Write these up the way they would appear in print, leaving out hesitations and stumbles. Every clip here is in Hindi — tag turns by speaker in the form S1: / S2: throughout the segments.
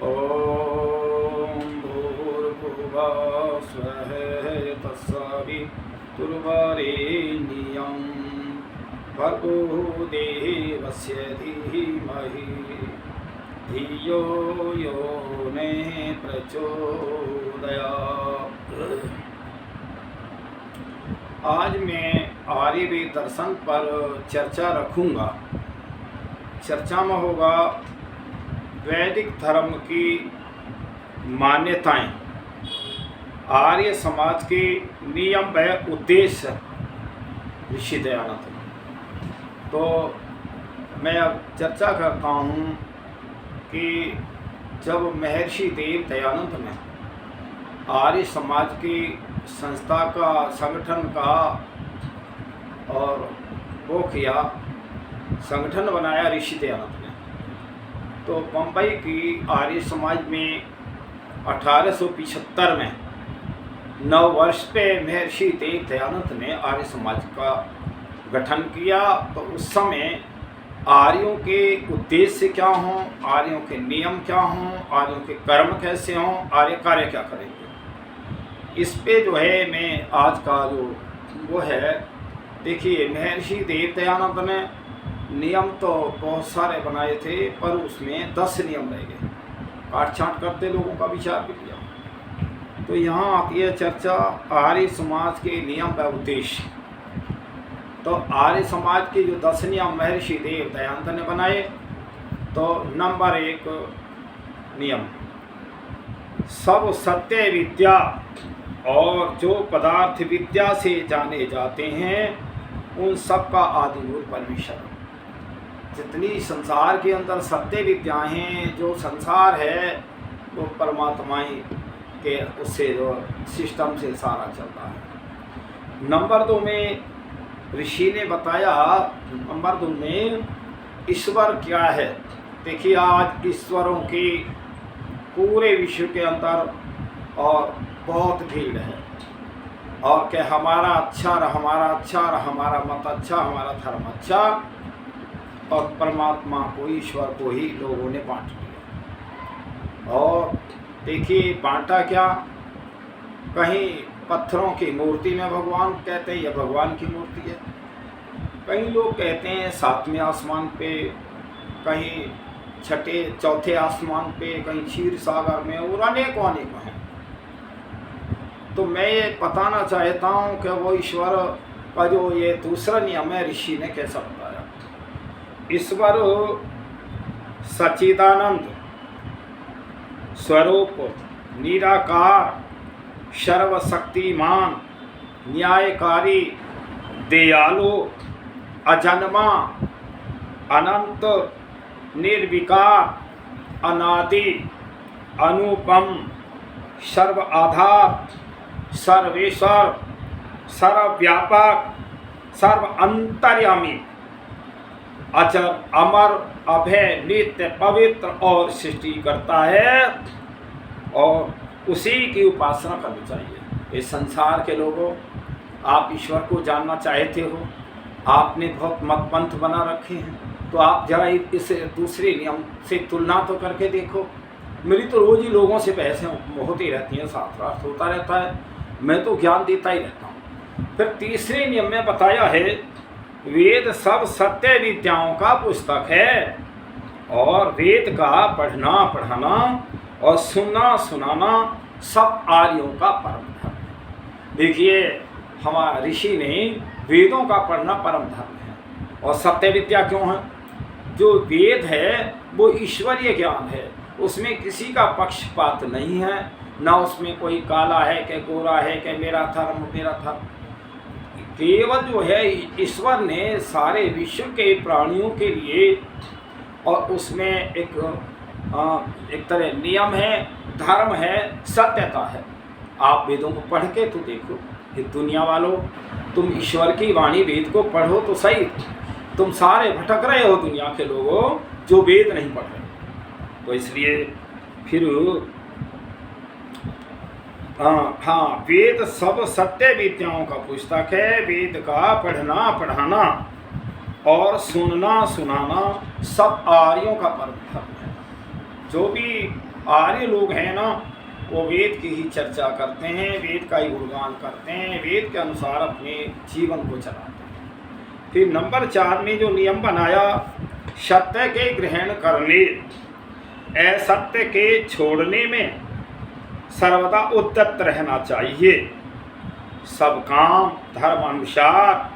S1: ॐ भूर्भुवः स्वः तत्सवितुर्वरेण्यं भर्गो देवस्य धीमहि धियो यो नः प्रचोदयात्। आज मैं आर्यवेद दर्शन पर चर्चा रखूँगा। चर्चा में होगा वैदिक धर्म की मान्यताएं, आर्य समाज के नियम व उद्देश्य ऋषि दयानंद। तो मैं अब चर्चा करता हूँ कि जब महर्षि देव दयानंद ने आर्य समाज की संस्था का संगठन का और वो किया, संगठन बनाया ऋषि दयानंद ने, तो बम्बई की आर्य समाज में 1875 में 9 वर्ष पे महर्षि देव दयानंद ने आर्य समाज का गठन किया। तो उस समय आर्यों के उद्देश्य क्या हों, आर्यों के नियम क्या हों, आर्यों के कर्म कैसे हों, आर्य कार्य क्या करेंगे, इस पे जो है मैं आज का जो वो है, देखिए महर्षि देव दयानंद ने नियम तो बहुत सारे बनाए थे, पर उसमें 10 नियम रह गए। काट छाँट करते लोगों का विचार भी किया। तो यहाँ आती है चर्चा आर्य समाज के नियम व उद्देश्य। तो आर्य समाज के जो 10 नियम महर्षि देव दयानंद ने बनाए, तो नंबर 1 नियम, सब सत्य विद्या और जो पदार्थ विद्या से जाने जाते हैं उन सब का आदि मूल परमेश्वर। जितनी संसार के अंदर सत्य विद्याएं हैं, जो संसार है वो परमात्माएं के उससे जो सिस्टम से सारा चलता है। नंबर 2 में ऋषि ने बताया, नंबर 2 में ईश्वर क्या है। देखिए आज ईश्वरों की पूरे विश्व के अंदर और बहुत भीड़ है, और क्या हमारा अच्छा रहा, हमारा अच्छा रहा, हमारा मत अच्छा, हमारा धर्म अच्छा, और परमात्मा को, ईश्वर को ही लोगों ने बांट दिया। और देखिए बांटा क्या, कहीं पत्थरों की मूर्ति में भगवान कहते हैं यह भगवान की मूर्ति है, कहीं लोग कहते हैं 7वें आसमान पे, कहीं चौथे आसमान पे, कहीं क्षीर सागर में, और अनेकों हैं। तो मैं ये बताना चाहता हूँ कि वो ईश्वर का जो ये दूसरा नियम है ऋषि ने कैसा बताया। ईश्वर सच्चिदानंद स्वरूप, निराकार, सर्वशक्तिमान, न्यायकारी, दयालु, अजन्मा, अनंत, निर्विकार, अनादि, अनुपम, सर्व आधार, सर्वेश्वर, सर्वव्यापक, सर्व अंतर्यामी, अचर, अमर, अभय, नित्य, पवित्र और सृष्टि करता है, और उसी की उपासना करनी चाहिए। इस संसार के लोगों, आप ईश्वर को जानना चाहते हो, आपने बहुत मत पंथ बना रखे हैं, तो आप जरा इस दूसरे नियम से तुलना तो करके देखो। मेरी तो रोज ही लोगों से बहसें होती रहती हैं, शास्त्रार्थ होता रहता है, मैं तो ज्ञान देता ही रहता हूँ। फिर तीसरे नियम में बताया है, वेद सब सत्य विद्याओं का पुस्तक है, और वेद का पढ़ना पढ़ाना और सुनना सुनाना सब आर्यों का परम धर्म है। देखिए हमारे ऋषि ने वेदों का पढ़ना परम धर्म है। और सत्य विद्या क्यों है? जो वेद है वो ईश्वरीय ज्ञान है, उसमें किसी का पक्षपात नहीं है, ना उसमें कोई काला है कि गोरा है कि मेरा धर्म मेरा धर्म। केवल जो है ईश्वर ने सारे विश्व के प्राणियों के लिए, और उसमें एक तरह नियम है, धर्म है, सत्यता है। आप वेदों को पढ़ के तो देखो, ये दुनिया वालों, तुम ईश्वर की वाणी वेद को पढ़ो तो सही, तुम सारे भटक रहे हो दुनिया के लोगों जो वेद नहीं पढ़ रहे। तो इसलिए फिर हाँ, वेद सब सत्य विद्याओं का पुस्तक है। वेद का पढ़ना पढ़ाना और सुनना सुनाना सब आर्यों का परम धर्म है। जो भी आर्य लोग हैं ना, वो वेद की ही चर्चा करते हैं, वेद का ही गुणगान करते हैं, वेद के अनुसार अपने जीवन को चलाते हैं। फिर नंबर 4 में जो नियम बनाया, सत्य के ग्रहण करने, असत्य के छोड़ने में सर्वदा उद्यत रहना चाहिए। सब काम धर्म अनुसार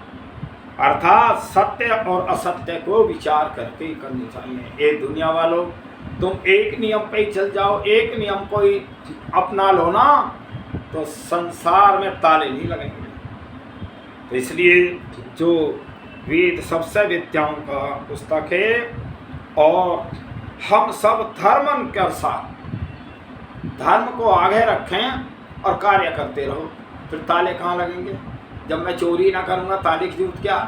S1: अर्थात सत्य और असत्य को विचार करके करनी चाहिए। एक दुनिया वालों, तुम एक नियम पे ही चल जाओ, एक नियम को ही अपना लो ना, तो संसार में ताले नहीं लगेंगे। तो इसलिए जो वेद सबसे विद्याओं का पुस्तक है, और हम सब धर्म के अनुसार धर्म को आगे रखें और कार्य करते रहो, फिर ताले कहाँ लगेंगे? जब मैं चोरी ना करूँगा ताले की जरूरत क्या?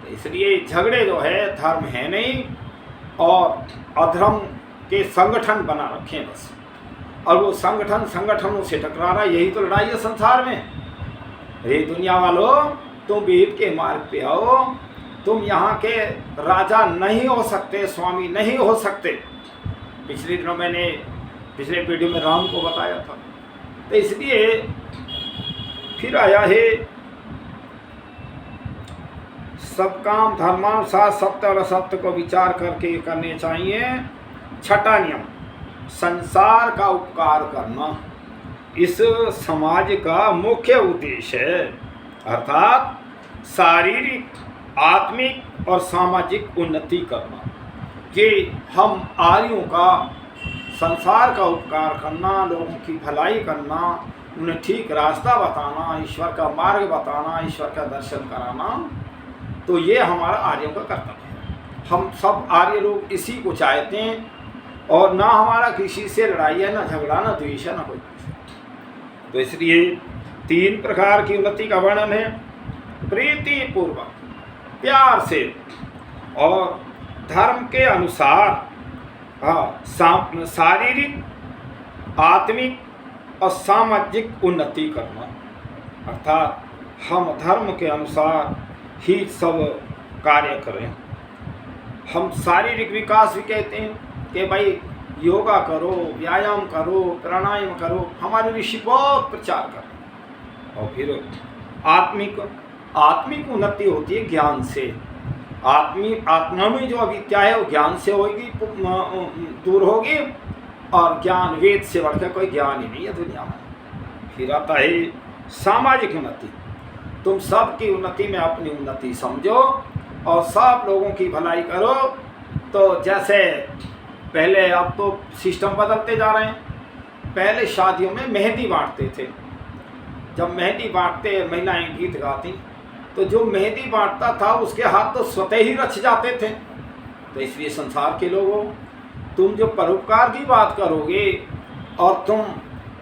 S1: तो इसलिए झगड़े जो है धर्म है नहीं, और अधर्म के संगठन बना रखें बस, और वो संगठनों से टकराना, यही तो लड़ाई है संसार में। रे दुनिया वालों, तुम वेद के मार्ग पे आओ, तुम यहाँ के राजा नहीं हो सकते, स्वामी नहीं हो सकते। पिछले दिनों मैंने पिछले वीडियो में राम को बताया था। तो इसलिए फिर आया है, सब काम धर्मानुसार सत्य और असत्य को विचार करके करने चाहिए। छठा नियम, संसार का उपकार करना इस समाज का मुख्य उद्देश्य है, अर्थात शारीरिक, आत्मिक और सामाजिक उन्नति करना। कि हम आर्यों का संसार का उपकार करना, लोगों की भलाई करना, उन्हें ठीक रास्ता बताना, ईश्वर का मार्ग बताना, ईश्वर का दर्शन कराना, तो ये हमारा आर्यों का कर्तव्य है। हम सब आर्य लोग इसी को चाहते हैं, और ना हमारा किसी से लड़ाई है, ना झगड़ा, ना द्वेष है, ना कोई कुछ। तो इसलिए 3 प्रकार की उन्नति का वर्णन है। प्रीति पूर्वक, प्यार से और धर्म के अनुसार शारीरिक, आत्मिक और सामाजिक उन्नति करना, अर्थात हम धर्म के अनुसार ही सब कार्य करें। हम शारीरिक विकास भी कहते हैं कि भाई योगा करो, व्यायाम करो, प्राणायाम करो, हमारे ऋषि बहुत प्रचार करें। और फिर आत्मिक उन्नति होती है ज्ञान से। आत्मा में जो अविद्या है वो ज्ञान से होगी, दूर होगी, और ज्ञान, वेद से बढ़कर कोई ज्ञान ही नहीं है दुनिया में। फिर आता है सामाजिक उन्नति। तुम सब की उन्नति में अपनी उन्नति समझो और सब लोगों की भलाई करो। तो जैसे पहले, अब तो सिस्टम बदलते जा रहे हैं। पहले शादियों में मेहंदी बांटते थे। जब मेहंदी बांटते, महिलाएं गीत गाती, तो जो मेहंदी बांटता था उसके हाथ तो स्वतः ही रच जाते थे। तो इसलिए संसार के लोगों, तुम जो परोपकार की बात करोगे और तुम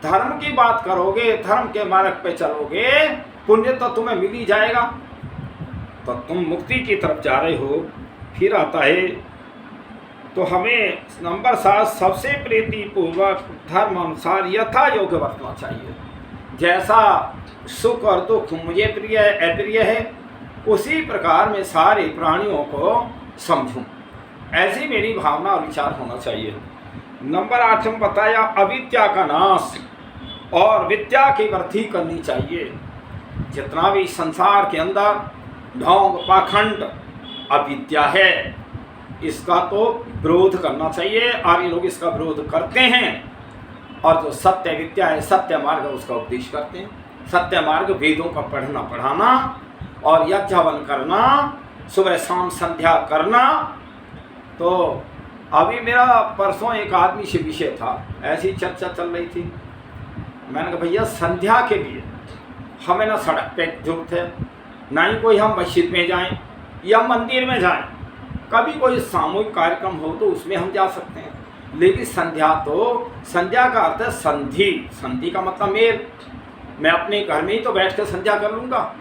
S1: धर्म की बात करोगे, धर्म के मार्ग पे चलोगे, पुण्य तो तुम्हें मिल ही जाएगा, तो तुम मुक्ति की तरफ जा रहे हो। फिर आता है, तो हमें नंबर 7, सबसे प्रीति पूर्वक धर्म अनुसार यथा योग्य बरतना चाहिए। जैसा सुख और दुख मुझे प्रिय अप्रिय है, उसी प्रकार मैं सारे प्राणियों को समझूं, ऐसी मेरी भावना और विचार होना चाहिए। नंबर 8 में बताया, अविद्या का नाश और विद्या की वृद्धि करनी चाहिए। जितना भी संसार के अंदर ढोंग, पाखंड, अविद्या है, इसका तो विरोध करना चाहिए। आर्य लोग इसका विरोध करते हैं, और जो सत्य विद्या है, सत्य मार्ग है, उसका उपदेश करते हैं। सत्य मार्ग वेदों का पढ़ना पढ़ाना और यज्ञ हवन करना, सुबह शाम संध्या करना। तो अभी मेरा परसों एक आदमी से विषय था, ऐसी चर्चा चल रही थी। मैंने कहा भैया, संध्या के लिए हमें ना सड़क पे जरूरत है, ना ही कोई हम मस्जिद में जाएं या मंदिर में जाएं। कभी कोई सामूहिक कार्यक्रम हो तो उसमें हम जा सकते हैं, लेकिन संध्या का अर्थ है संधि। संधि का मतलब मेल। मैं अपने घर में ही तो बैठ कर संध्या कर लूँगा,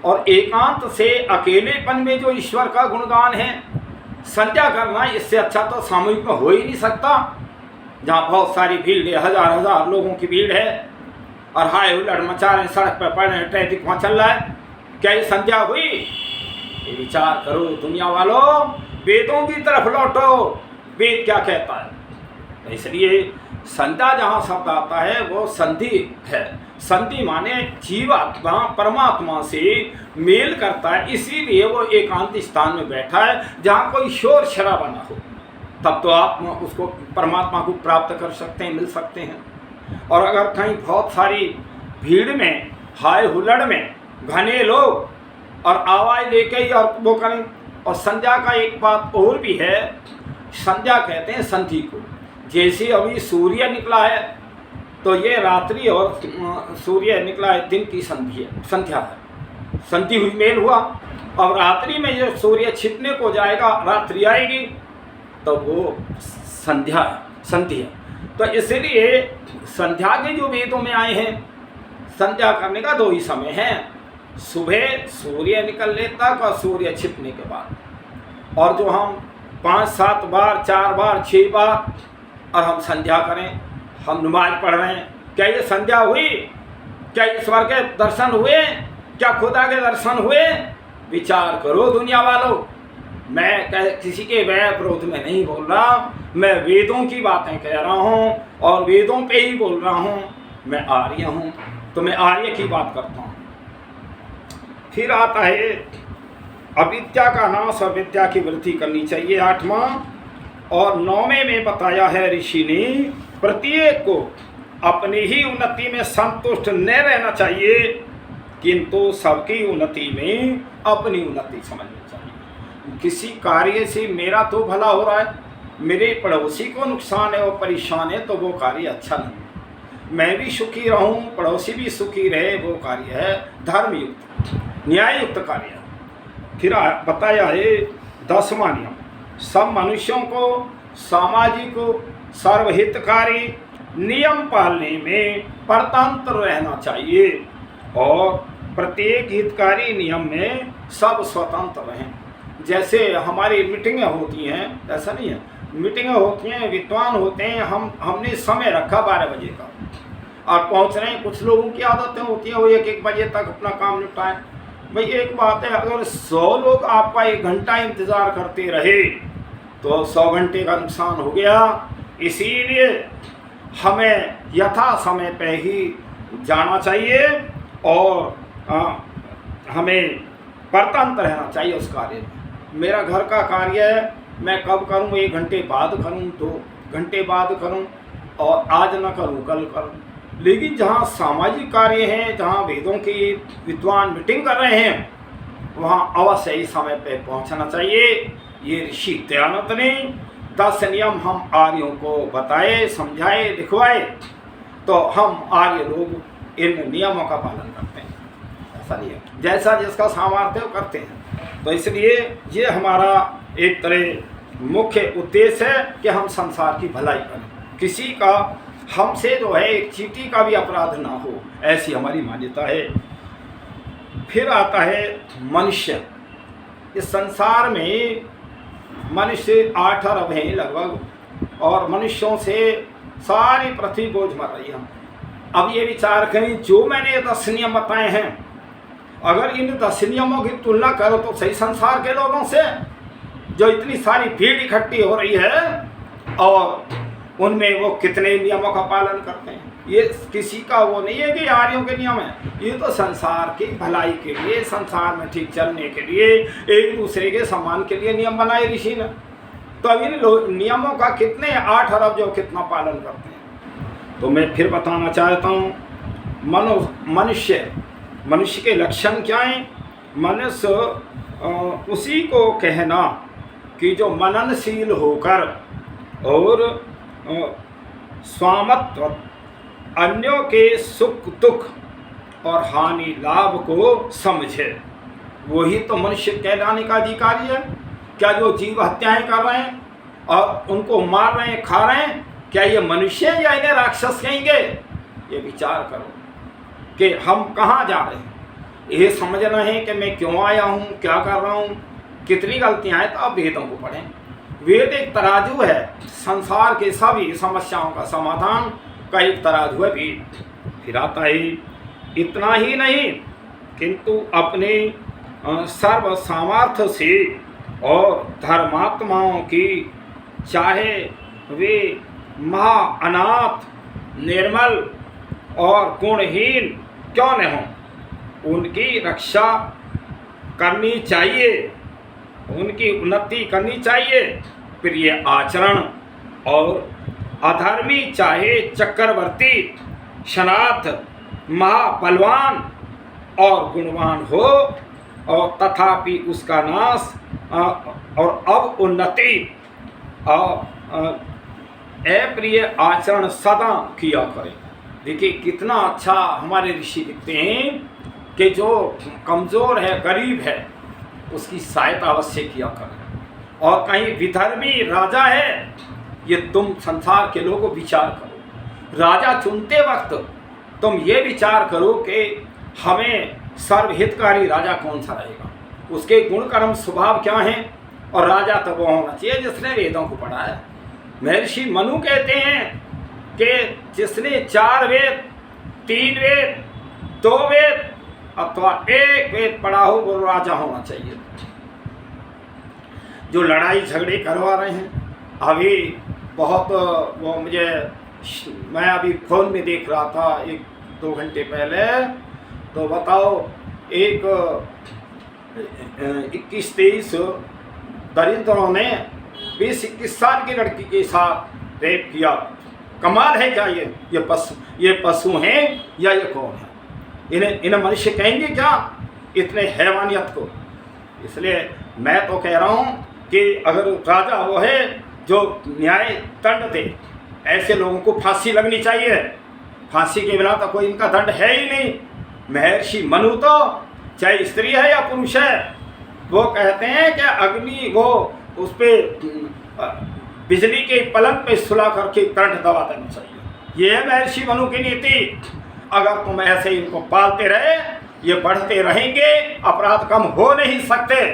S1: और एकांत से अकेलेपन में जो ईश्वर का गुणगान है, संध्या करना, इससे अच्छा तो सामूहिक में हो ही नहीं सकता। जहाँ बहुत सारी भीड़ है, हजार लोगों की भीड़ है, और हाय हुल्लड़ मचा रहे, सड़क पर पड़ रहे, ट्रैफिक वहाँ चल रहा है, क्या ये संध्या हुई? ये विचार करो दुनिया वालों, वेदों की तरफ लौटो। वेद क्या कहता है? इसलिए संध्या जहाँ शब्द आता है वो संधि है। संधि माने जीवात्मा परमात्मा से मेल करता है, इसीलिए वो एकांत स्थान में बैठा है जहाँ कोई शोर शराबा ना हो। तब तो आप उसको परमात्मा को प्राप्त कर सकते हैं, मिल सकते हैं। और अगर कहीं बहुत सारी भीड़ में, हाय हुल्लड़ में, घने लोग और आवाज़ लेके ही और वो करें। और संध्या का एक बात और भी है, संध्या कहते हैं संधि को। जैसे अभी सूर्य निकला है तो ये रात्रि और सूर्य निकला है दिन की संध्या है, संधि हुई, मेल हुआ। अब रात्रि में जो सूर्य छिपने को जाएगा, रात्रि आएगी, तो वो संध्या संधि है। तो इसलिए संध्या के जो वेदों में आए हैं, संध्या करने का दो ही समय है, सुबह सूर्य निकलने तक और सूर्य छिपने के बाद। और जो हम 5-7 बार, 4 बार, 6 बार और हम संध्या करें, हम नमाज पढ़ रहे हैं, क्या ये संध्या हुई? क्या ईश्वर के दर्शन हुए? क्या खुदा के दर्शन हुए? विचार करो दुनिया वालों। मैं किसी के वैर विरोध में नहीं बोल रहा, मैं वेदों की बातें कह रहा हूँ और वेदों पे ही बोल रहा हूँ। मैं आर्य हूँ तो मैं आर्य की बात करता हूँ। फिर आता है अविद्या का नाश और विद्या की वृद्धि करनी चाहिए, 8वां। और 9वें में बताया है ऋषि ने, प्रत्येक को अपनी ही उन्नति में संतुष्ट न रहना चाहिए, किंतु सबकी उन्नति में अपनी उन्नति समझनी चाहिए। किसी कार्य से मेरा तो भला हो रहा है, मेरे पड़ोसी को नुकसान है और परेशान है, तो वो कार्य अच्छा नहीं है। मैं भी सुखी रहूं, पड़ोसी भी सुखी रहे, वो कार्य है धर्मयुक्त, न्याययुक्त कार्य। फिर बताया है 10वां नियम, सब मनुष्यों को सामाजिक सर्वहितकारी नियम पालने में परतंत्र रहना चाहिए और प्रत्येक हितकारी नियम में सब स्वतंत्र रहें। जैसे हमारी मीटिंगें होती हैं, ऐसा नहीं है, मीटिंगें होती हैं, विद्वान होते हैं, हमने समय रखा 12 बजे का और पहुंच रहे हैं। कुछ लोगों की आदतें होती हैं वो 1-1 बजे तक अपना काम निपटाएं। भाई एक बात है, अगर 100 लोग आपका 1 घंटा इंतज़ार करते रहे तो 100 घंटे का नुकसान हो गया। इसीलिए हमें यथा समय पे ही जाना चाहिए और हमें परतंत्र रहना चाहिए उस कार्य में। मेरा घर का कार्य है, मैं कब करूं, 1 घंटे बाद करूं, 2 घंटे बाद करूं और आज न करूं कल करूं। लेकिन जहाँ सामाजिक कार्य हैं, जहाँ वेदों के विद्वान मीटिंग कर रहे हैं, वहाँ अवश्य ही समय पे पहुँचना चाहिए। ये ऋषि दयानंद ने 10 नियम हम आर्यों को बताए, समझाए, दिखवाए, तो हम आर्य लोग इन नियमों का पालन करते हैं। ऐसा नहीं है, जैसा जिसका सामर्थ्य वो करते हैं। तो इसलिए ये हमारा एक तरह मुख्य उद्देश्य है कि हम संसार की भलाई करें, किसी का हमसे जो है एक चींटी का भी अपराध ना हो, ऐसी हमारी मान्यता है। फिर आता है मनुष्य। इस संसार में मनुष्य 8 अरब हैं लगभग, और मनुष्यों से सारी पृथ्वी बोझ मर रही है। अब ये विचार करें, जो मैंने 10 नियम बताए हैं, अगर इन 10 नियमों की तुलना करो तो सही संसार के लोगों से, जो इतनी सारी भीड़ इकट्ठी हो रही है और उनमें वो कितने नियमों का पालन करते हैं। ये किसी का वो नहीं है कि आर्यों के नियम है, ये तो संसार की भलाई के लिए, संसार में ठीक चलने के लिए, एक दूसरे के सम्मान के लिए नियम बनाए ऋषि ने। तो अब इन नियमों का कितने 8 अरब जो कितना पालन करते हैं। तो मैं फिर बताना चाहता हूँ, मनुष्य के लक्षण क्या हैं। मनुष्य उसी को कहना कि जो मननशील होकर और स्वामत्व, अन्यों के सुख दुख और हानि लाभ को समझे, वही तो मनुष्य कहलाने का अधिकारी है। क्या जो जीव हत्याएं कर रहे हैं और उनको मार रहे हैं, खा रहे हैं, क्या ये मनुष्य हैं या इन्हें राक्षस कहेंगे? ये विचार करो कि हम कहाँ जा रहे हैं। ये समझना है कि मैं क्यों आया हूँ, क्या कर रहा हूँ, कितनी गलतियाँ हैं। तो आप वेदों को पढ़ें। वेद एक तराजू है, संसार के सभी समस्याओं का समाधान का एक तराजू है वेद। फिर आता है, इतना ही नहीं किंतु अपने सर्व सामर्थ्य से और धर्मात्माओं की, चाहे वे महा अनाथ, निर्मल और गुणहीन क्यों न हों, उनकी रक्षा करनी चाहिए, उनकी उन्नति करनी चाहिए। प्रिय आचरण और अधर्मी चाहे चक्रवर्ती, शनाथ, महाबलवान और गुणवान हो और तथापि उसका नाश और अब उन्नति और अप्रिय आचरण सदा किया करें। देखिए कितना अच्छा हमारे ऋषि लिखते हैं कि जो कमज़ोर है, गरीब है, उसकी सहायता अवश्य किया करें। और कहीं विधर्मी राजा है, ये तुम संसार के लोगों विचार करो। राजा चुनते वक्त तुम ये विचार करो कि हमें सर्वहितकारी राजा कौन सा रहेगा, उसके गुण कर्म स्वभाव क्या हैं। और राजा तो वो होना चाहिए जिसने वेदों को पढ़ा है। महर्षि मनु कहते हैं कि जिसने 4 वेद, 3 वेद, 2 वेद अथवा 1 वेद पढ़ा हो वो राजा होना चाहिए। जो लड़ाई झगड़े करवा रहे हैं अभी बहुत, वो मैं अभी फोन में देख रहा था 1-2 घंटे पहले, तो बताओ एक 21-23 दरिद्रों ने 20-21 साल की लड़की के साथ रेप किया। कमाल है क्या ये पशु हैं या ये कौन है? इन्हें मनुष्य कहेंगे क्या इतने हैवानियत को? इसलिए मैं तो कह रहा हूँ कि अगर राजा वो है जो न्याय दंड दे, ऐसे लोगों को फांसी लगनी चाहिए। फांसी के बिना तो कोई इनका दंड है ही नहीं। महर्षि मनु तो चाहे स्त्री है या पुरुष है, वो कहते हैं कि अग्नि वो उस पर बिजली के पलंग पे सुला करके करंट दबा देना चाहिए। ये है महर्षि मनु की नीति। अगर तुम ऐसे इनको पालते रहे, ये बढ़ते रहेंगे, अपराध कम हो नहीं सकते।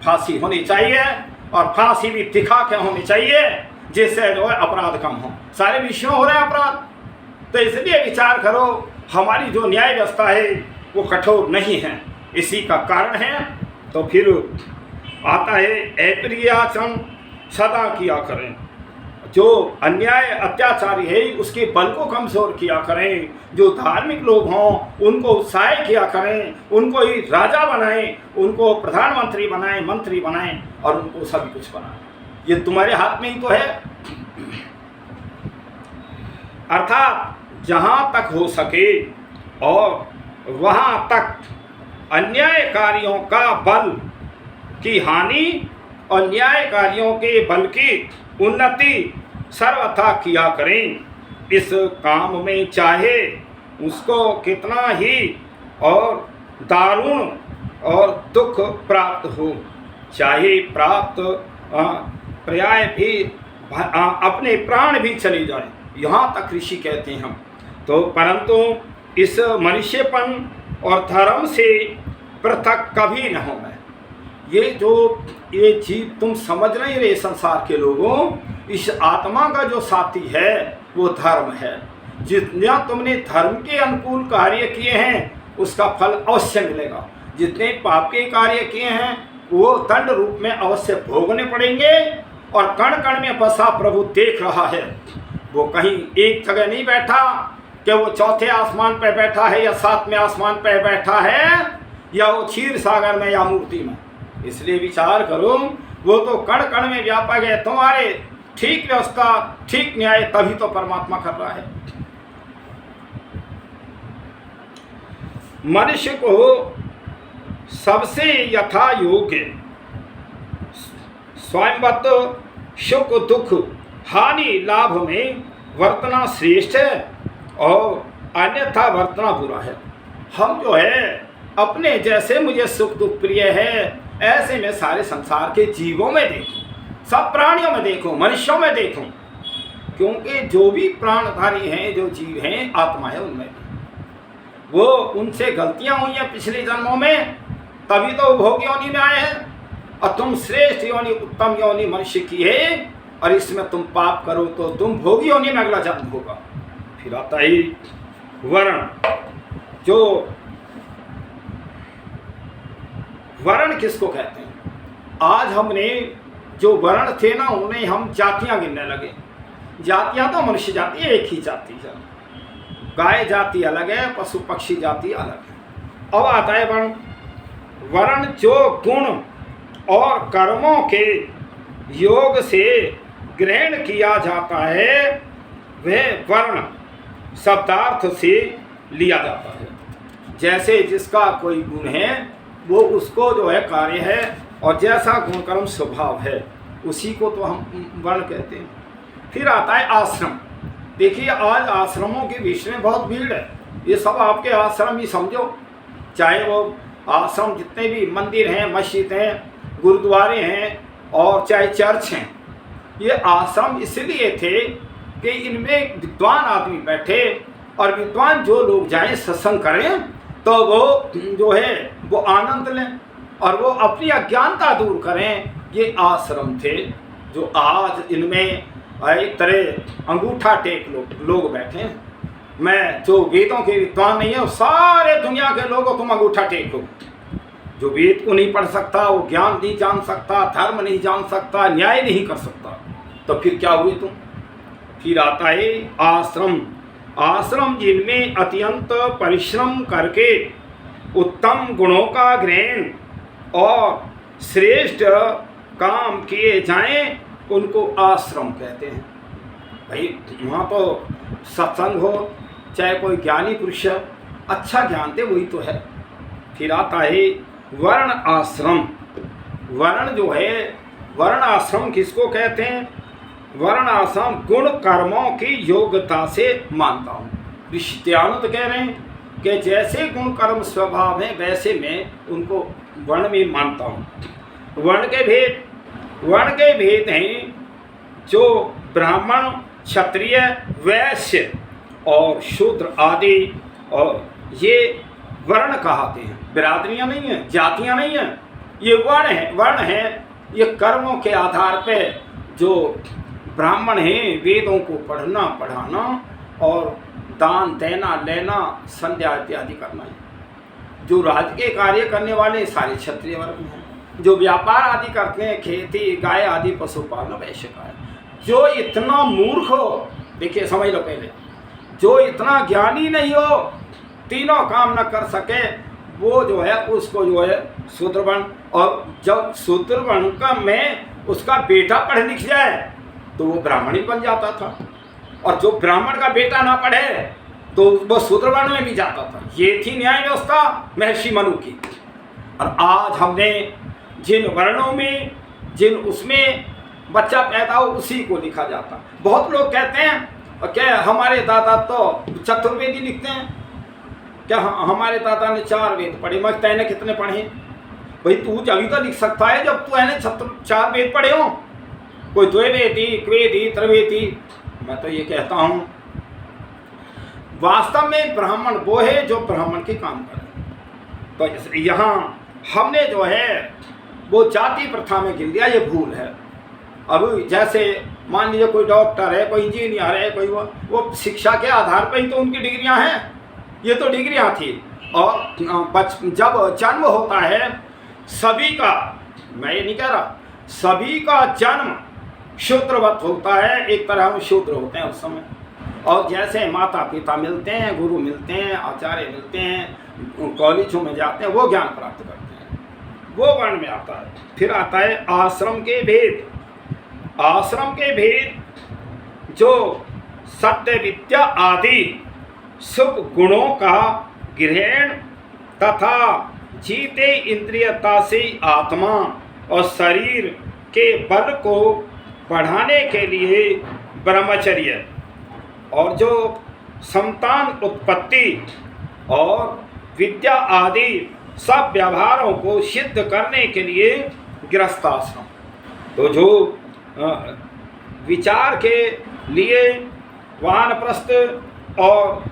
S1: फांसी होनी चाहिए और फांसी भी दिखा के होनी चाहिए जिससे जो है अपराध कम हो। सारे विषयों हो रहे हैं अपराध, तो इसलिए विचार करो हमारी जो न्याय व्यवस्था है वो कठोर नहीं है, इसी का कारण है। तो फिर आता है अप्रिय आचरण सदा किया करें। जो अन्याय अत्याचारी है उसके बल को कमजोर किया करें। जो धार्मिक लोग हों उनको उत्साह किया करें, उनको ही राजा बनाएं, उनको प्रधानमंत्री बनाएं, मंत्री बनाएं और उनको सभी कुछ बनाएं। ये तुम्हारे हाथ में ही तो है। अर्थात जहाँ तक हो सके और वहाँ तक अन्यायकारियों का बल की हानि और न्यायकारियों के बल की उन्नति सर्वथा किया करें। इस काम में चाहे उसको कितना ही और दारुण और दुख प्राप्त हो, चाहे प्राप्त पर्याय भी अपने प्राण भी चले जाए, यहाँ तक ऋषि कहते हैं हम तो। परंतु इस मनुष्यपन और धर्म से पृथक कभी न हो। मैं ये जीव तुम समझ नहीं रहे संसार के लोगों, इस आत्मा का जो साथी है वो धर्म है। जितना तुमने धर्म के अनुकूल कार्य किए हैं उसका फल अवश्य मिलेगा। जितने पाप के कार्य किए हैं वो दंड रूप में अवश्य भोगने पड़ेंगे। और कण कण में बसा प्रभु देख रहा है। वो कहीं एक जगह नहीं बैठा कि वो चौथे आसमान पर बैठा है या 7वें आसमान पर बैठा है या वो क्षीर सागर में या मूर्ति में। इसलिए विचार करो वो तो कण कण में व्यापक है। तुम्हारे ठीक व्यवस्था, ठीक न्याय तभी तो परमात्मा कर रहा है। मनुष्य को सबसे यथा योग्य स्वयंवत सुख दुख हानि लाभ में वर्तना श्रेष्ठ है और अन्यथा वर्तना बुरा है। हम जो है अपने जैसे मुझे सुख दुख प्रिय है ऐसे में सारे संसार के जीवों में देखूं, सब प्राणियों में देखूं, मनुष्यों में देखूं, क्योंकि जो भी प्राणधारी हैं, जो जीव हैं, आत्मा है उनमें वो उनसे गलतियां हुई हैं पिछले जन्मों में, तभी तो भोग योनि में आए हैं। और तुम श्रेष्ठ योनि, उत्तम योनि मनुष्य की है और इसमें तुम पाप करो तो तुम भोग योनि में अगला जन्म होगा। फिर आता ही वर्ण। जो वर्ण किसको कहते हैं? आज हमने जो वर्ण थे ना उन्हें हम जातियां गिनने लगे। जातियां तो मनुष्य जाति एक ही जाति है, गाय जाति अलग है, पशु पक्षी जाति अलग है। अब आता है वर्ण। वर्ण जो गुण और कर्मों के योग से ग्रहण किया जाता है वह वर्ण शब्दार्थ से लिया जाता है। जैसे जिसका कोई गुण है वो उसको जो है कार्य है, और जैसा गुण कर्म स्वभाव है उसी को तो हम वर्ण कहते हैं। फिर आता है आश्रम। देखिए आज आश्रमों के विषय में बहुत भीड़ है, ये सब आपके आश्रम ही समझो, चाहे वो आश्रम जितने भी मंदिर हैं, मस्जिद हैं, गुरुद्वारे हैं और चाहे चर्च हैं, ये आश्रम इसलिए थे कि इनमें विद्वान आदमी बैठे और विद्वान जो लोग जाएं सत्संग करें तो वो जो है वो आनंद लें और वो अपनी अज्ञानता दूर करें। ये आश्रम थे जो आज इनमें एक तरह अंगूठा टेक लोग बैठे हैं। मैं जो वेदों के विद्वान नहीं है, सारे दुनिया के लोगों तुम अंगूठा टेको। जो वेद को नहीं पढ़ सकता, वो ज्ञान नहीं जान सकता, धर्म नहीं जान सकता, न्याय नहीं कर सकता, तो फिर क्या हुए तुम। फिर आता है आश्रम। आश्रम जिनमें अत्यंत परिश्रम करके उत्तम गुणों का ग्रहण और श्रेष्ठ काम किए जाएं उनको आश्रम कहते हैं। भाई वहाँ तो सत्संग हो, चाहे कोई ज्ञानी पुरुष अच्छा ज्ञान दे, वही तो है। फिर आता है वर्ण आश्रम। वर्ण जो है, वर्ण आश्रम किसको कहते हैं? वर्ण आश्रम गुण कर्मों की योग्यता से मानता हूँ। ऋषित्यानंद कह रहे हैं कि जैसे गुण कर्म स्वभाव है वैसे मैं उनको वर्ण में मानता हूँ। वर्ण के भेद हैं जो ब्राह्मण, क्षत्रिय, वैश्य और शूद्र आदि, और ये वर्ण कहते हैं। बिरादरियाँ नहीं हैं, जातियाँ नहीं हैं, ये वर्ण है। वर्ण है ये कर्मों के आधार पे जो ब्राह्मण हैं वेदों को पढ़ना पढ़ाना और दान देना लेना, संध्या इत्यादि करना है। जो राज्य के कार्य करने वाले सारे क्षत्रिय वर्ग हैं। जो व्यापार आदि करते हैं, खेती, गाय आदि पशुपालन, वैश्य का है। जो इतना मूर्ख हो, देखिए समझ लो पहले, जो इतना ज्ञानी नहीं हो, तीनों काम न कर सके, वो जो है उसको जो है शूद्र वर्ण। और जब शूद्र वर्ण का में उसका बेटा पढ़ लिख जाए तो वो ब्राह्मण ही बन जाता था, और जो ब्राह्मण का बेटा ना पढ़े तो वो शूद्र वर्ण में भी जाता था। ये थी न्याय व्यवस्था महर्षि मनु की। और आज हमने जिन वर्णों में, जिन उसमें बच्चा पैदा हो उसी को लिखा जाता। बहुत लोग कहते हैं क्या हमारे दादा तो चतुर्वेदी लिखते हैं, क्या हमारे दादा ने 4 वेद पढ़े, मगर तैने कितने पढ़े? भाई तू अभी तो लिख सकता है जब तू है 4 वेद पढ़े हो, कोई द्विवेदी, क्वेदी, त्रिवेदी। मैं तो ये कहता हूँ वास्तव में ब्राह्मण वो है जो ब्राह्मण के काम करे। तो यहाँ हमने जो है वो जाति प्रथा में गिर दिया, ये भूल है। अब जैसे मान लीजिए कोई डॉक्टर है, कोई इंजीनियर है, कोई वो शिक्षा के आधार पर ही तो उनकी डिग्रियां हैं। ये तो डिग्रियां थी। और जब जन्म होता है सभी का, मैं ये नहीं कह रहा, सभी का जन्म शूद्रवत होता है। एक तरह हम शूद्र होते हैं उस समय। और जैसे माता पिता मिलते हैं, गुरु मिलते हैं, आचार्य मिलते हैं, कॉलेजों में जाते हैं, वो ज्ञान प्राप्त करते हैं, वो वर्ण में आता है। फिर आता है आश्रम के भेद। आश्रम के भेद जो सत्य विद्या आदि शुभ गुणों का ग्रहण तथा जीते इंद्रियता से आत्मा और शरीर के बल को बढ़ाने के लिए ब्रह्मचर्य और जो संतान उत्पत्ति और विद्या आदि सब व्यवहारों को सिद्ध करने के लिए गृहस्थाश्रम। तो जो विचार के लिए वानप्रस्थ और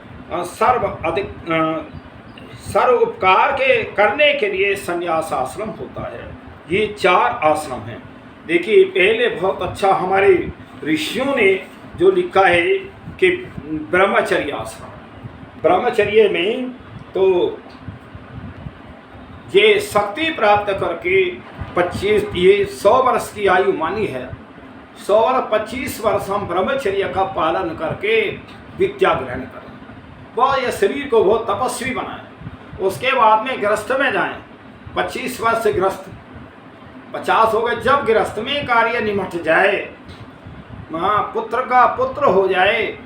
S1: सर्व उपकार के करने के लिए संन्यास आश्रम होता है। ये 4 आश्रम हैं। देखिए पहले बहुत अच्छा हमारे ऋषियों ने जो लिखा है कि ब्रह्मचर्य आश्रम। ब्रह्मचर्य में तो ये शक्ति प्राप्त करके 25 ये 100 वर्ष की आयु मानी है। 100 और 25 वर्ष हम ब्रह्मचर्य का पालन करके विद्या ग्रहण करें, वह ये शरीर को बहुत तपस्वी बनाए, उसके बाद में गृहस्थ में जाएं। 25 वर्ष से गृहस्थ, 50 हो गए, जब गृहस्थ में कार्य निमट जाए, पुत्र का पुत्र हो जाए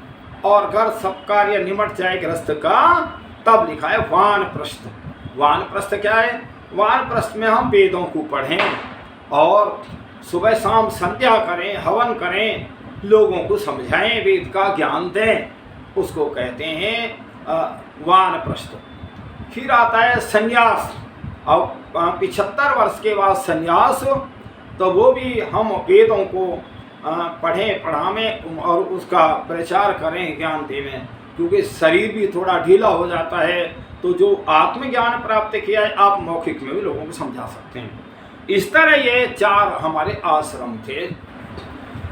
S1: और घर सब कार्य निमट जाए गृहस्थ का, तब लिखा है वानप्रस्थ। वानप्रस्थ क्या है? वानप्रस्थ में हम वेदों को पढ़ें और सुबह शाम संध्या करें, हवन करें, लोगों को समझाएं, वेद का ज्ञान दें, उसको कहते हैं वानप्रस्थ। फिर आता है संन्यास। अब 75 वर्ष के बाद संन्यास, तो वो भी हम वेदों को पढ़ें, पढ़ावें और उसका प्रचार करें, ज्ञान देवें, क्योंकि शरीर भी थोड़ा ढीला हो जाता है। तो जो आत्मज्ञान प्राप्त किया है आप मौखिक में भी लोगों को समझा सकते हैं। इस तरह ये 4 हमारे आश्रम थे।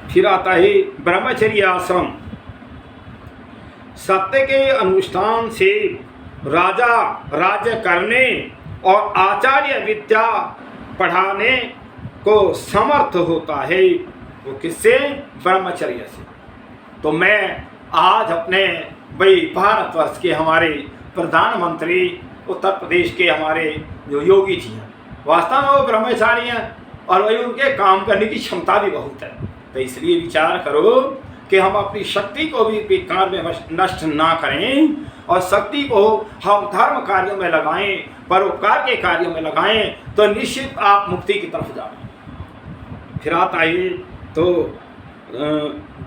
S1: फिर आता है ब्रह्मचर्य आश्रम। सत्य के अनुष्ठान से राजा राज्य करने और आचार्य विद्या पढ़ाने को समर्थ होता है। वो किससे? ब्रह्मचर्य से। तो मैं आज अपने भाई भारतवर्ष के हमारे प्रधानमंत्री, उत्तर प्रदेश के हमारे जो योगी जी हैं, वास्तव में वो ब्रह्मचारी हैं और वही उनके काम करने की क्षमता भी बहुत है। तो इसलिए विचार करो कि हम अपनी शक्ति को भी बेकार में नष्ट ना करें और शक्ति को हम धर्म कार्यों में लगाएं, परोपकार के कार्यों में लगाएं, तो निश्चित आप मुक्ति की तरफ जाएं। फिर आता है तो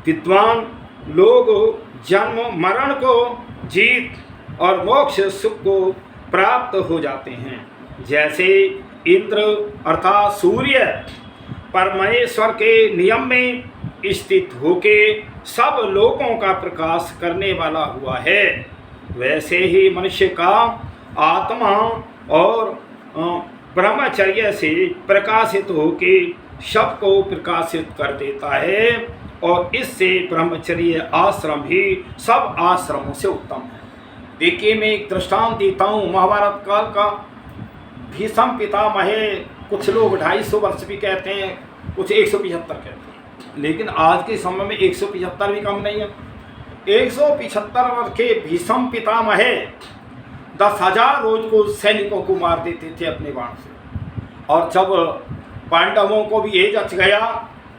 S1: विद्वान लोग जन्म मरण को जीत और मोक्ष सुख को प्राप्त हो जाते हैं। जैसे इंद्र अर्थात सूर्य परमेश्वर के नियम में स्थित होके सब लोगों का प्रकाश करने वाला हुआ है, वैसे ही मनुष्य का आत्मा और ब्रह्मचर्य से प्रकाशित होके सबको प्रकाशित कर देता है और इससे ब्रह्मचर्य आश्रम ही सब आश्रमों से उत्तम है। देखिए, मैं एक दृष्टांत देता हूँ महाभारत काल का। भीष्म पितामह, कुछ लोग 250 वर्ष भी कहते हैं, कुछ 175 कहते हैं, लेकिन आज के समय में 175 भी कम नहीं है। 175 वर्ष के भीष्म पितामह 10,000 रोज को सैनिकों को मार देते थे अपने बाण से। और जब पांडवों को भी ये जच गया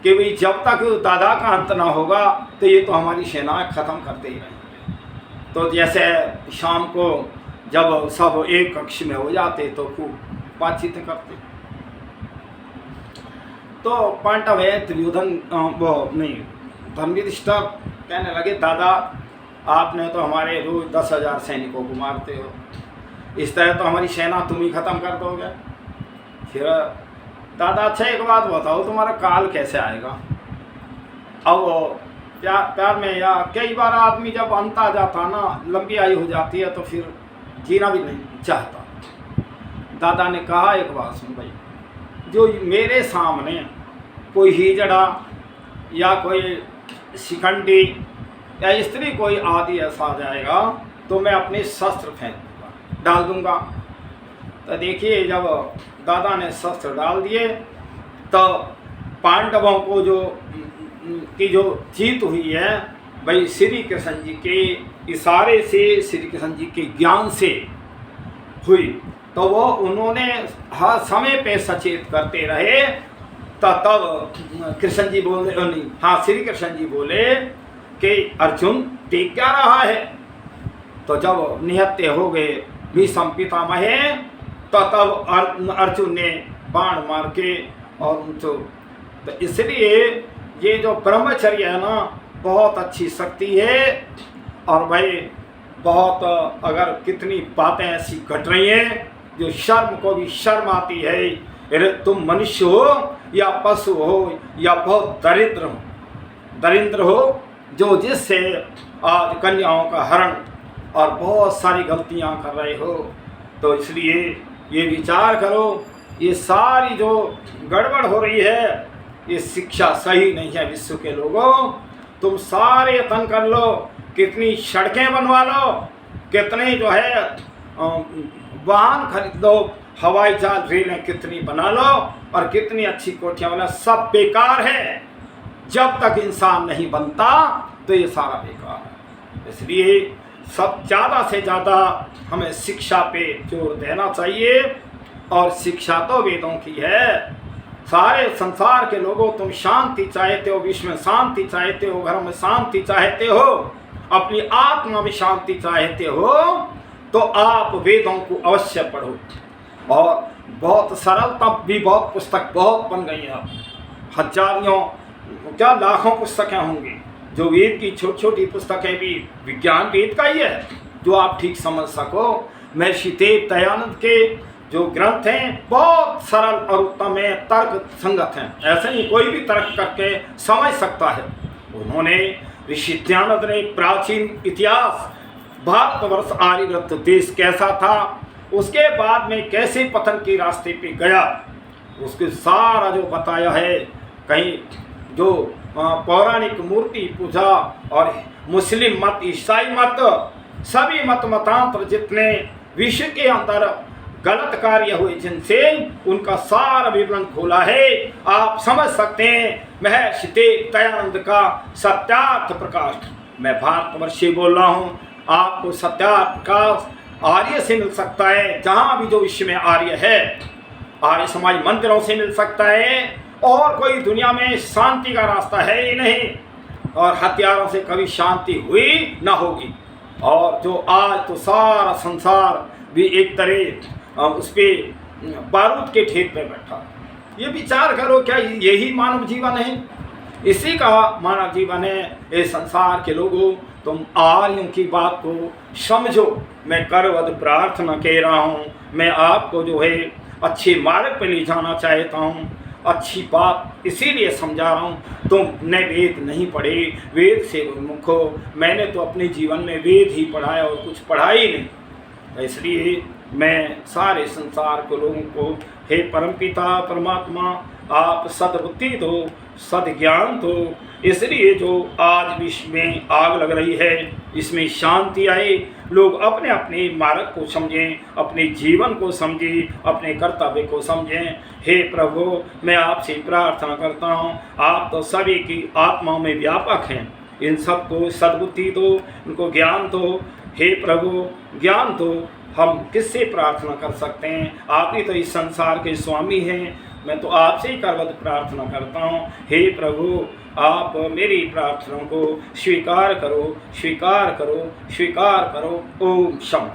S1: कि भाई जब तक दादा का अंत ना होगा तो ये तो हमारी सेना खत्म करते ही रहेंगे। तो जैसे शाम को जब सब एक कक्ष में हो जाते तो खूब बातचीत करते। तो पांडव है दुर्योधन वो नहीं धर्मयुधिष्ठिर कहने लगे, दादा आपने तो हमारे रोज 10,000 सैनिकों को मारते हो, इस तरह तो हमारी सेना तुम ही खत्म कर दोगे। फिर दादा, अच्छा एक बात बताओ, तुम्हारा काल कैसे आएगा? अब प्यार में या कई बार आदमी जब अंत आ जाता ना, लंबी आयु हो जाती है, तो फिर जीना भी नहीं चाहता। दादा ने कहा, एक बात सुन भाई, जो मेरे सामने कोई हिजड़ा या कोई शिखंडी या स्त्री कोई आदि ऐसा आ जाएगा तो मैं अपने शस्त्र फेंक दूंगा, डाल दूंगा। तो देखिए, जब दादा ने शस्त्र डाल दिए तो पांडवों को जो जीत हुई है भाई श्री कृष्ण जी के इशारे से, श्री कृष्ण जी के ज्ञान से हुई। तो वो उन्होंने हर समय पे सचेत करते रहे। तब कृष्ण जी बोले, नहीं हाँ श्री कृष्ण जी बोले कि अर्जुन देख क्या रहा है। तो जब निहत्ते हो गए भीष्म पितामह, तो तब अर्जुन ने बाण मार के और उनको, तो इसलिए ये जो ब्रह्मचर्य है ना, बहुत अच्छी शक्ति है। और भाई बहुत अगर कितनी बातें ऐसी घट रही हैं जो शर्म को भी शर्म आती है। अरे तुम मनुष्य हो या पशु हो या बहुत दरिद्र हो जो जिससे आज कन्याओं का हरण और बहुत सारी गलतियां कर रहे हो। तो इसलिए ये विचार करो, ये सारी जो गड़बड़ हो रही है ये शिक्षा सही नहीं है विश्व के लोगों। तुम सारे यत्न कर लो, कितनी सड़कें बनवा लो, कितने जो है वाहन खरीद लो, हवाई जहाज रेलें कितनी बना लो और कितनी अच्छी कोठियाँ बना, सब बेकार है जब तक इंसान नहीं बनता तो ये सारा बेकार है। इसलिए सब ज़्यादा से ज़्यादा हमें शिक्षा पे जोर देना चाहिए, और शिक्षा तो वेदों की है। सारे संसार के लोगों, तुम शांति चाहते हो, विश्व में शांति चाहते हो, घर में शांति चाहते हो, अपनी आत्मा में शांति चाहते हो, तो आप वेदों को अवश्य पढ़ो। और बहुत सरल, तब भी बहुत पुस्तक बहुत बन गई हैं, हजारों क्या लाखों पुस्तकें होंगी। जो वेद की छोटी छोटी पुस्तकें भी विज्ञान वेद का ही है, जो आप ठीक समझ सको। महर्षि देव दयानंद के जो ग्रंथ हैं बहुत सरल और उत्तम है, तर्क संगत हैं, ऐसे ही कोई भी तर्क करके समझ सकता है। उन्होंने ऋषि दयानंद ने प्राचीन इतिहास, भारतवर्ष आर्यव्रत देश कैसा था, उसके बाद में कैसे पतन के रास्ते पे गया, उसके सारा जो बताया है। कहीं जो पौराणिक मूर्ति पूजा और मुस्लिम मत, ईसाई मत, सभी मत मतांतर जितने विश्व के अंदर गलत कार्य हुए जिनसे, उनका सारा विवरण खोला है। आप समझ सकते हैं महर्षि देव दयानंद का सत्यार्थ प्रकाश। मैं भारतवर्ष से बोल रहा हूँ, आपको सत्यार्थ प्रकाश आर्य से मिल सकता है, जहाँ भी जो विश्व में आर्य है, आर्य समाज मंदिरों से मिल सकता है। और कोई दुनिया में शांति का रास्ता है ही नहीं, और हथियारों से कभी शांति हुई न होगी। और जो आज तो सारा संसार भी एक तरह उस पर बारूद के ढेर पे बैठा। ये विचार करो, क्या यही मानव जीवन है? इसी का मानव जीवन है। इस संसार के लोगों, तुम आर्यों की बात को समझो। मैं करवद प्रार्थना कह रहा हूँ, मैं आपको जो है अच्छे मार्ग पर ले जाना चाहता हूँ। अच्छी बात इसीलिए समझा रहा हूँ, तुमने वेद नहीं पढ़े, वेद से उन्मुख हो। मैंने तो अपने जीवन में वेद ही पढ़ा है और कुछ पढ़ा ही नहीं। इसलिए मैं सारे संसार के लोगों को, हे परमपिता परमात्मा, आप सद्बुद्धि दो, सद्ज्ञान दो। इसलिए जो आज विश्व में आग लग रही है, इसमें शांति आए, लोग अपने अपने मार्ग को समझें, अपने जीवन को समझें, अपने कर्तव्य को समझें। हे प्रभु, मैं आपसे प्रार्थना करता हूँ, आप तो सभी की आत्माओं में व्यापक हैं, इन सबको सद्बुद्धि दो, उनको ज्ञान दो। हे प्रभु, ज्ञान दो। हम किससे प्रार्थना कर सकते हैं? आप ही तो इस संसार के स्वामी हैं। मैं तो आपसे ही करवत प्रार्थना करता हूँ। हे प्रभु, आप मेरी प्रार्थना को स्वीकार करो, स्वीकार करो, स्वीकार करो। ओम शम।